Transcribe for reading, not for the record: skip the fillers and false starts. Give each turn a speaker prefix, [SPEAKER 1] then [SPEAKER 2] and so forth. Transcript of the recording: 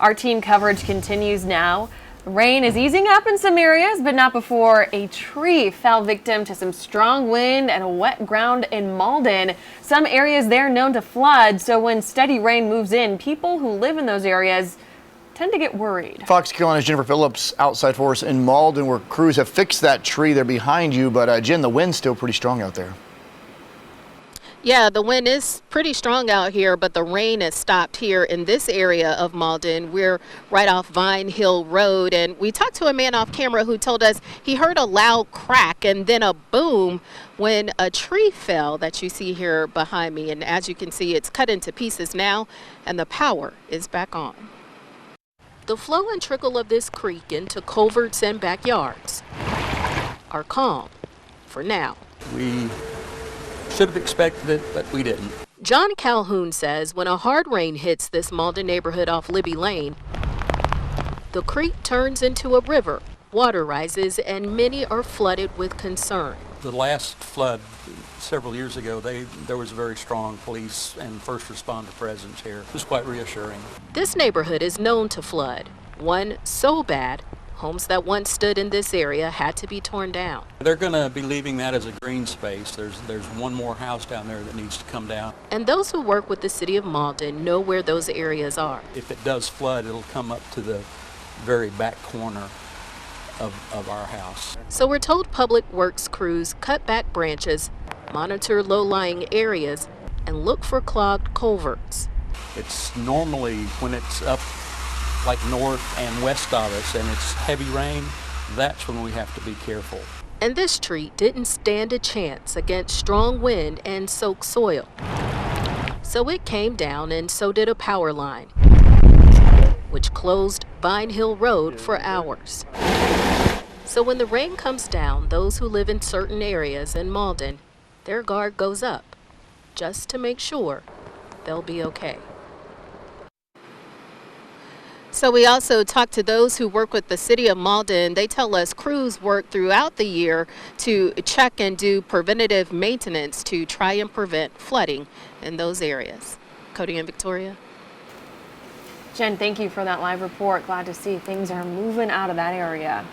[SPEAKER 1] Our team coverage continues now. Rain is easing up in some areas, but not before a tree fell victim to some strong wind and wet ground in Mauldin. Some areas there known to flood, so when steady rain moves in, people who live in those areas tend to get worried.
[SPEAKER 2] Fox Carolina's Jennifer Phillips outside for us in Mauldin, where crews have fixed that tree there behind you. But Jen, the wind's still pretty strong out there.
[SPEAKER 3] Yeah, the wind is pretty strong out here, but the rain has stopped here in this area of Mauldin. We're right off Vine Hill Road, and we talked to a man off camera who told us he heard a loud crack and then a boom when a tree fell that you see here behind me. And as you can see, it's cut into pieces now, and the power is back on. The flow and trickle of this creek into culverts and backyards are calm for now.
[SPEAKER 4] We should have expected it, but we didn't.
[SPEAKER 3] John Calhoun says when a hard rain hits this Mauldin neighborhood off Libby Lane, the creek turns into a river, water rises, and many are flooded with concern.
[SPEAKER 4] The last flood several years ago, there was a very strong police and first responder presence here. It was quite reassuring.
[SPEAKER 3] This neighborhood is known to flood, one so bad homes that once stood in this area had to be torn down.
[SPEAKER 4] They're going to be leaving that as a green space. There's one more house down there that needs to come down.
[SPEAKER 3] And those who work with the city of Mauldin know where those areas are.
[SPEAKER 4] If it does flood, it'll come up to the very back corner of our house.
[SPEAKER 3] So we're told public works crews cut back branches, monitor low-lying areas, and look for clogged culverts.
[SPEAKER 4] It's normally when it's up like north and west of us and it's heavy rain, that's when we have to be careful.
[SPEAKER 3] And this tree didn't stand a chance against strong wind and soaked soil. So it came down, and so did a power line, which closed Vine Hill Road for hours. So when the rain comes down, those who live in certain areas in Mauldin, their guard goes up just to make sure they'll be okay. So we also talked to those who work with the city of Mauldin. They tell us crews work throughout the year to check and do preventative maintenance to try and prevent flooding in those areas. Cody and Victoria.
[SPEAKER 1] Jen, thank you for that live report. Glad to see things are moving out of that area.